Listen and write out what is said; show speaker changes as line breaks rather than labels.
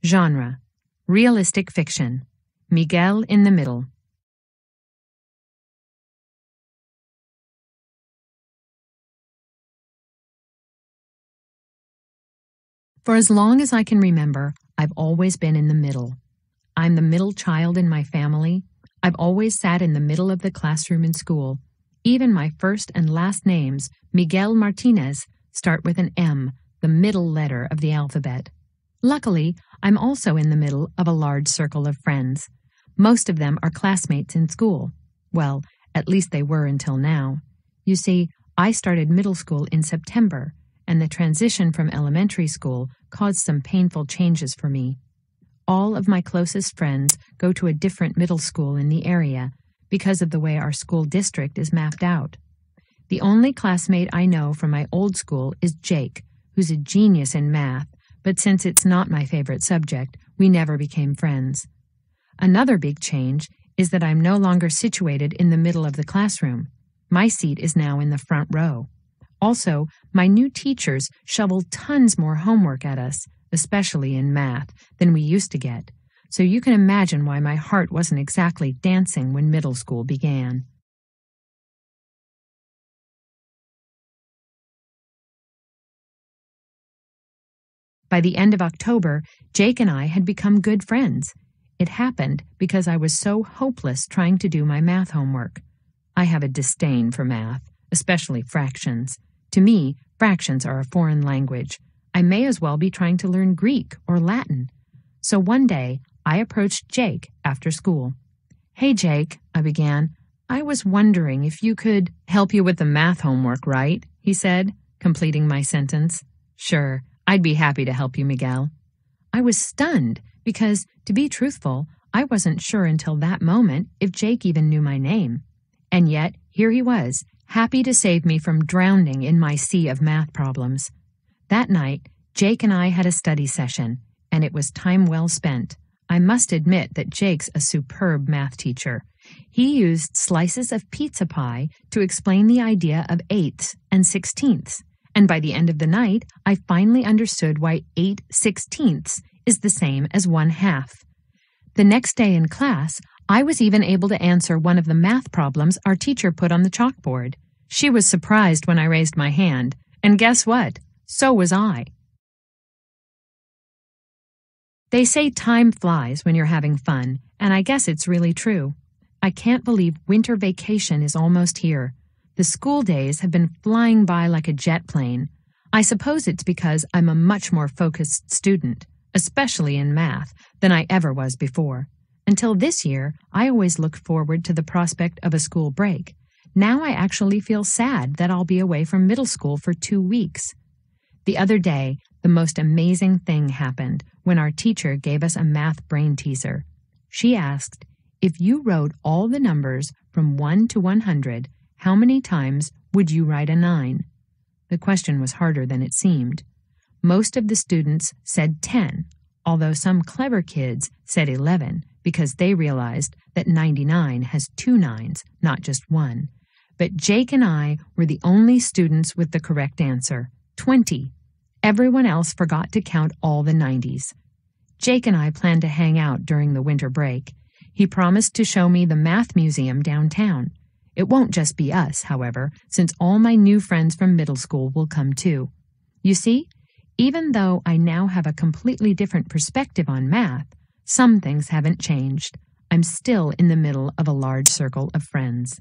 Genre: realistic fiction. Miguel in the middle. For as long as I can remember, I've always been in the middle. I'm the middle child in my family. I've always sat in the middle of the classroom in school. Even my first and last names, Miguel Martinez, start with an M, the middle letter of the alphabet. Luckily, I'm also in the middle of a large circle of friends. Most of them are classmates in school. Well, at least they were until now. You see, I started middle school in September, and the transition from elementary school caused some painful changes for me. All of my closest friends go to a different middle school in the area because of the way our school district is mapped out. The only classmate I know from my old school is Jake, who's a genius in math, but since it's not my favorite subject, we never became friends. Another big change is that I'm no longer situated in the middle of the classroom. My seat is now in the front row. Also, my new teachers shovel tons more homework at us, especially in math, than we used to get. So you can imagine why my heart wasn't exactly dancing when middle school began. By the end of October, Jake and I had become good friends. It happened because I was so hopeless trying to do my math homework. I have a disdain for math, especially fractions. To me, fractions are a foreign language. I may as well be trying to learn Greek or Latin. So one day, I approached Jake after school. "Hey, Jake," I began. "I was wondering if you could help you with the math homework, right?" he said, completing my sentence. "Sure, I'd be happy to help you, Miguel." I was stunned because, to be truthful, I wasn't sure until that moment if Jake even knew my name. And yet, here he was, happy to save me from drowning in my sea of math problems. That night, Jake and I had a study session, and it was time well spent. I must admit that Jake's a superb math teacher. He used slices of pizza pie to explain the idea of eighths and sixteenths, and by the end of the night, I finally understood why 8/16 is the same as 1/2. The next day in class, I was even able to answer one of the math problems our teacher put on the chalkboard. She was surprised when I raised my hand, and guess what? So was I. They say time flies when you're having fun, and I guess it's really true. I can't believe winter vacation is almost here. The school days have been flying by like a jet plane. I suppose it's because I'm a much more focused student, especially in math, than I ever was before. Until this year, I always looked forward to the prospect of a school break. Now I actually feel sad that I'll be away from middle school for 2 weeks. The other day, the most amazing thing happened when our teacher gave us a math brain teaser. She asked, if you wrote all the numbers from 1 to 100, how many times would you write a 9? The question was harder than it seemed. Most of the students said 10, although some clever kids said 11 because they realized that 99 has 2 nines, not just 1. But Jake and I were the only students with the correct answer, 20. Everyone else forgot to count all the 90s. Jake and I plan to hang out during the winter break. He promised to show me the math museum downtown. It won't just be us, however, since all my new friends from middle school will come too. You see, even though I now have a completely different perspective on math, some things haven't changed. I'm still in the middle of a large circle of friends.